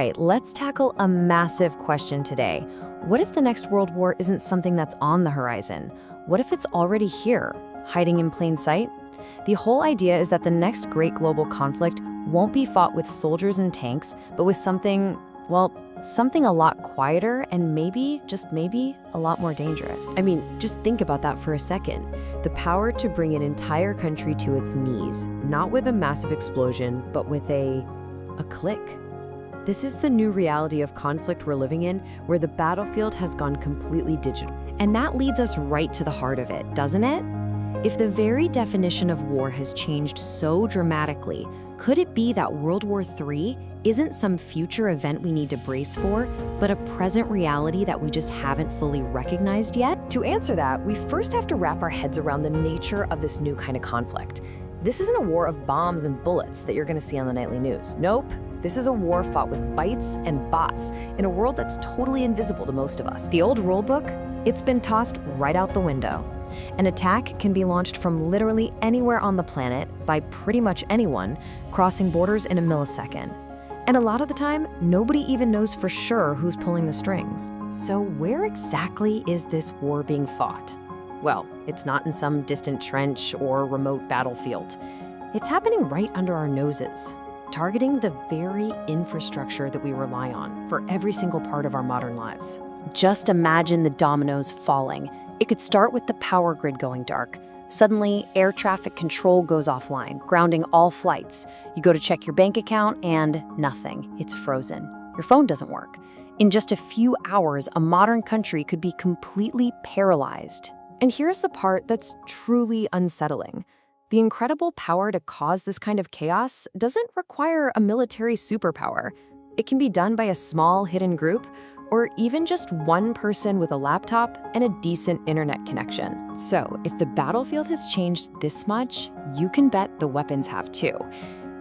right, let's tackle a massive question today. What if the next world war isn't something that's on the horizon? What if it's already here, hiding in plain sight? The whole idea is that the next great global conflict won't be fought with soldiers and tanks, but with something, well, something a lot quieter and maybe, just maybe, a lot more dangerous. I mean, just think about that for a second. The power to bring an entire country to its knees, not with a massive explosion, but with a click. This is the new reality of conflict we're living in, where the battlefield has gone completely digital. And that leads us right to the heart of it, doesn't it? If the very definition of war has changed so dramatically, could it be that World War III isn't some future event we need to brace for, but a present reality that we just haven't fully recognized yet? To answer that, we first have to wrap our heads around the nature of this new kind of conflict. This isn't a war of bombs and bullets that you're going to see on the nightly news. Nope. This is a war fought with bytes and bots in a world that's totally invisible to most of us. The old rulebook, it's been tossed right out the window. An attack can be launched from literally anywhere on the planet by pretty much anyone, crossing borders in a millisecond. And a lot of the time, nobody even knows for sure who's pulling the strings. So where exactly is this war being fought? Well, it's not in some distant trench or remote battlefield. It's happening right under our noses, targeting the very infrastructure that we rely on for every single part of our modern lives. Just imagine the dominoes falling. It could start with the power grid going dark. Suddenly, air traffic control goes offline, grounding all flights. You go to check your bank account and nothing. It's frozen. Your phone doesn't work. In just a few hours, a modern country could be completely paralyzed. And here's the part that's truly unsettling. The incredible power to cause this kind of chaos doesn't require a military superpower. It can be done by a small hidden group, or even just one person with a laptop and a decent internet connection. So, if the battlefield has changed this much, you can bet the weapons have too.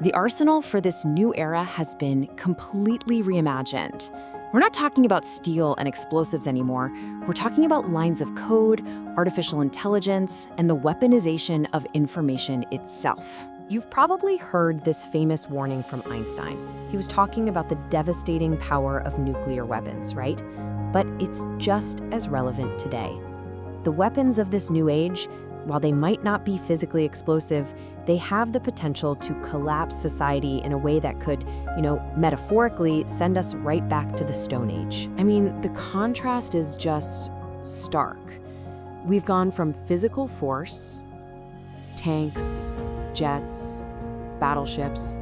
The arsenal for this new era has been completely reimagined. We're not talking about steel and explosives anymore. We're talking about lines of code, artificial intelligence, and the weaponization of information itself. You've probably heard this famous warning from Einstein. He was talking about the devastating power of nuclear weapons, right? But it's just as relevant today. The weapons of this new age, while they might not be physically explosive, they have the potential to collapse society in a way that could, metaphorically send us right back to the Stone Age. I mean, the contrast is just stark. We've gone from physical force, tanks, jets, battleships,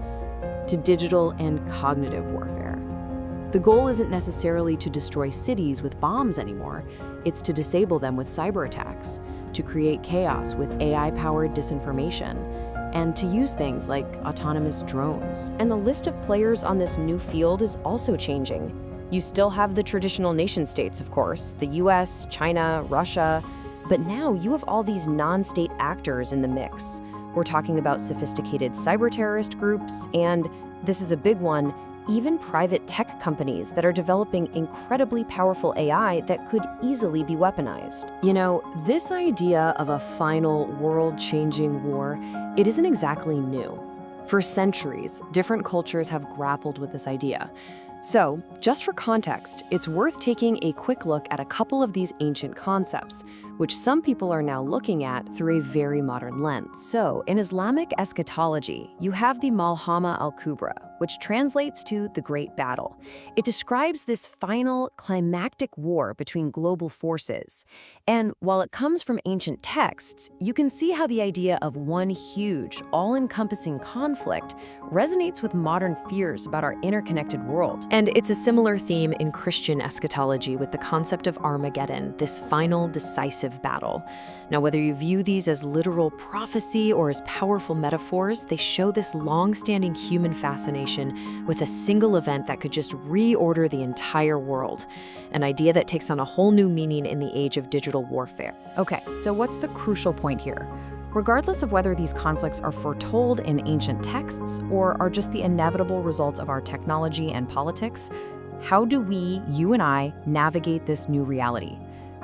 to digital and cognitive warfare. The goal isn't necessarily to destroy cities with bombs anymore. It's to disable them with cyberattacks, to create chaos with AI-powered disinformation, and to use things like autonomous drones. And the list of players on this new field is also changing. You still have the traditional nation-states, of course, the US, China, Russia, but now you have all these non-state actors in the mix. We're talking about sophisticated cyber-terrorist groups, and this is a big one, even private tech companies that are developing incredibly powerful AI that could easily be weaponized. This idea of a final world-changing war, it isn't exactly new. For centuries, different cultures have grappled with this idea. So, just for context, it's worth taking a quick look at a couple of these ancient concepts, which some people are now looking at through a very modern lens. So, in Islamic eschatology, you have the Malhama al-Kubra, which translates to the Great Battle. It describes this final climactic war between global forces. And while it comes from ancient texts, you can see how the idea of one huge, all-encompassing conflict resonates with modern fears about our interconnected world. And it's a similar theme in Christian eschatology with the concept of Armageddon, this final decisive battle. Now, whether you view these as literal prophecy or as powerful metaphors, they show this long-standing human fascination with a single event that could just reorder the entire world, an idea that takes on a whole new meaning in the age of digital warfare. Okay, so what's the crucial point here? Regardless of whether these conflicts are foretold in ancient texts or are just the inevitable results of our technology and politics, how do we, you and I, navigate this new reality?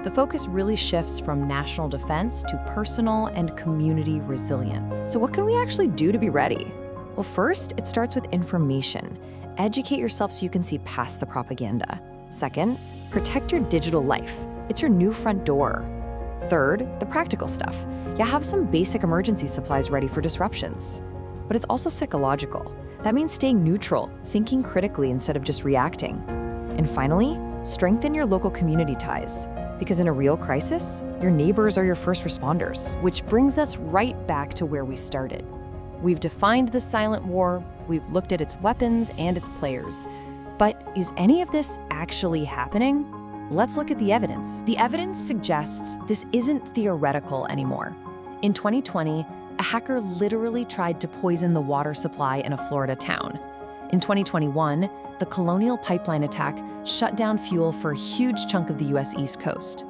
The focus really shifts from national defense to personal and community resilience. So what can we actually do to be ready? Well, first, it starts with information. educate yourself so you can see past the propaganda. Second, protect your digital life. It's your new front door. Third, the practical stuff. You have some basic emergency supplies ready for disruptions. But it's also psychological. That means staying neutral, thinking critically instead of just reacting. And finally, strengthen your local community ties. Because in a real crisis, your neighbors are your first responders. Which brings us right back to where we started. We've defined the silent war, we've looked at its weapons and its players. But is any of this actually happening? Let's look at the evidence. The evidence suggests this isn't theoretical anymore. In 2020, a hacker literally tried to poison the water supply in a Florida town. In 2021, the Colonial Pipeline attack shut down fuel for a huge chunk of the US East Coast.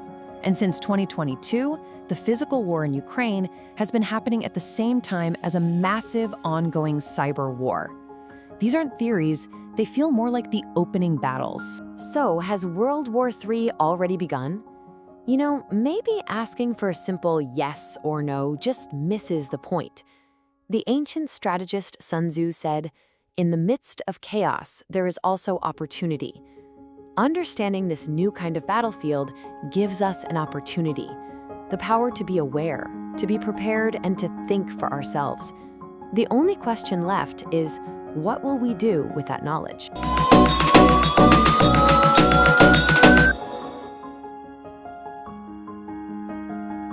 And since 2022, the physical war in Ukraine has been happening at the same time as a massive ongoing cyber war. These aren't theories, they feel more like the opening battles. So, has World War III already begun? You know, maybe asking for a simple yes or no just misses the point. The ancient strategist Sun Tzu said, "In the midst of chaos, there is also opportunity." Understanding this new kind of battlefield gives us an opportunity, the power to be aware, to be prepared, and to think for ourselves. The only question left is, what will we do with that knowledge?